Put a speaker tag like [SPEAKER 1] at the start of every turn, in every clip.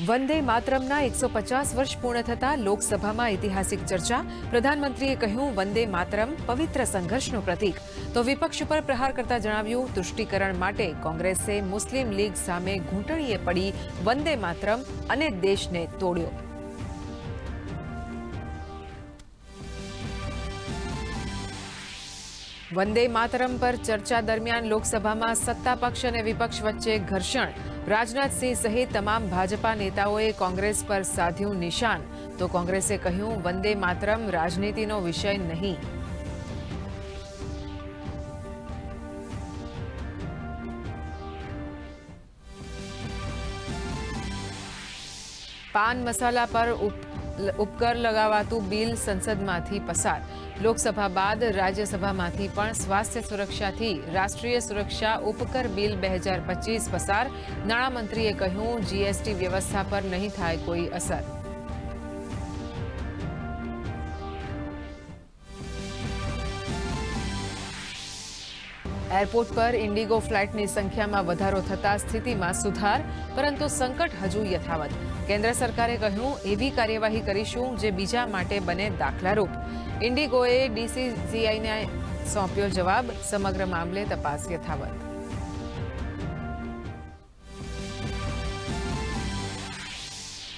[SPEAKER 1] વંદે માતરમના 150 વર્ષ પૂર્ણ થતા લોકસભામાં ઐતિહાસિક ચર્ચા. પ્રધાનમંત્રીએ કહ્યું વંદે માતરમ પવિત્ર સંઘર્ષનું પ્રતીક. તો વિપક્ષ પર પ્રહાર કરતા જણાવ્યું તુષ્ટિકરણ માટે કોંગ્રેસે મુસ્લિમ લીગ સામે ઘૂંટણીએ પડી વંદે માતરમ અને દેશને તોડ્યો. વંદે માતરમ પર ચર્ચા દરમિયાન લોકસભામાં સત્તા પક્ષ અને વિપક્ષ વચ્ચે ઘર્ષણ. રાજનાથસિંહ સહિત તમામ ભાજપા નેતાઓએ કોંગ્રેસ પર સાધ્યું નિશાન. તો કોંગ્રેસે કહ્યું વંદે માતરમ રાજનીતિનો વિષય નહીં. પાન મસાલા પર ઉપકર લગાવાતું બિલ સંસદમાંથી પસાર. લોકસભા બાદ રાજ્યસભામાંથી પણ સ્વાસ્થ્ય સુરક્ષાથી રાષ્ટ્રીય સુરક્ષા ઉપકર બિલ 2025 પસાર. નાણામંત્રીએ કહ્યું જીએસટી વ્યવસ્થા પર નહીં થાય કોઈ અસર. એરપોર્ટ પર ઇન્ડિગો ફ્લાઇટની સંખ્યામાં વધારો થતા સ્થિતિમાં સુધાર, પરંતુ સંકટ હજુ યથાવત. કેન્દ્ર સરકારે કહ્યું એવી કાર્યવાહી કરીશું જે બીજા માટે બને દાખલારૂપ. ઇન્ડિગોએ ડીસીસીઆઈને સોંપ્યો જવાબ. સમગ્ર મામલે તપાસ યથાવત.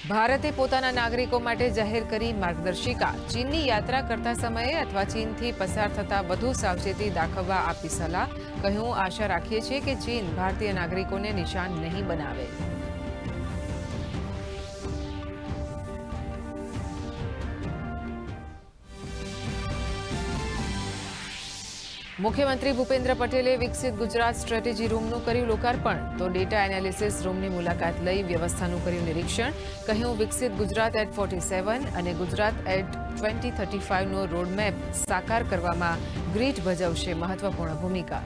[SPEAKER 1] ભારતે પોતાના નાગરિકો માટે જાહેર કરી માર્ગદર્શિકા. ચીનની યાત્રા કરતા સમયે અથવા ચીનથી પસાર થતા વધુ સાવચેતી દાખવવા આપી સલાહ. કહ્યું આશા રાખીએ છીએ કે ચીન ભારતીય નાગરિકોને નિશાન નહીં બનાવે. મુખ્યમંત્રી ભૂપેન્દ્ર પટેલે વિકસિત ગુજરાત સ્ટ્રેટેજી રૂમનું કર્યું લોકાર્પણ. તો ડેટા એનાલિસિસ રૂમની મુલાકાત લઈ વ્યવસ્થાનું કર્યું નિરીક્ષણ. કહ્યું વિકસિત ગુજરાત એટ 47 અને ગુજરાત એટ 2035નો રોડમેપ સાકાર કરવામાં ગ્રીડ ભજવશે મહત્વપૂર્ણ ભૂમિકા.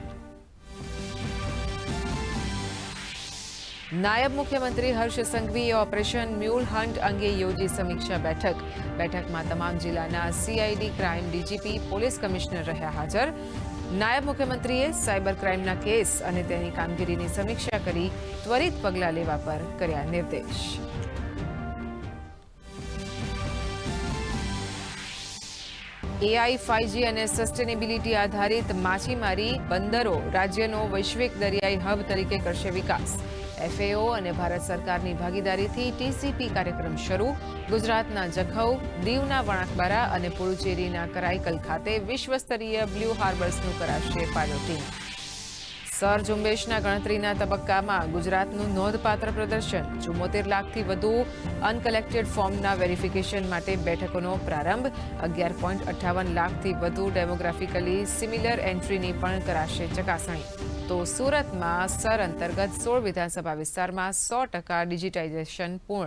[SPEAKER 1] નાયબ મુખ્યમંત્રી હર્ષ સંઘવીએ ઓપરેશન મ્યુલ હન્ટ અંગે યોજી સમીક્ષા બેઠક. બેઠકમાં તમામ જિલ્લાના CID crime DGP police commissioner રહ્યા હાજર. નાયબ મુખ્યમંત્રીએ સાયબર ક્રાઇમના કેસ અને તેની કામગીરીની સમીક્ષા કરી ત્વરિત પગલાં લેવા પર કર્યા નિર્દેશ. એઆઈ 5G અને સસ્ટેનેબિલિટી આધારિત માછીમારી બંદરો રાજ્યનો વૈશ્વિક દરિયાઈ હબ તરીકે કરશે વિકાસ. એફએઓ અને ભારત સરકારની ભાગીદારીથી ટીસીપી કાર્યક્રમ શરૂ. ગુજરાતના જખૌ, દીવના વણાકબારા અને પુડુચેરીના કરાઈકલ ખાતે વિશ્વસ્તરીય બ્લુ હાર્બર્સનું કરાશે પાયલોટિંગ. સર ઝુંબેશના ગણતરીના તબક્કામાં ગુજરાતનું નોંધપાત્ર પ્રદર્શન. 74 લાખથી વધુ અનકલેક્ટેડ ફોર્મના વેરિફિકેશન માટે બેઠકોનો પ્રારંભ. 11.58 લાખથી વધુ ડેમોગ્રાફિકલી સિમિલર એન્ટ્રીની પણ કરાશે ચકાસણી. તો સુરતમાં સર અંતર્ગત 16 વિધાનસભા વિસ્તારમાં 100% ડિજિટાઇઝેશન પૂર્ણ.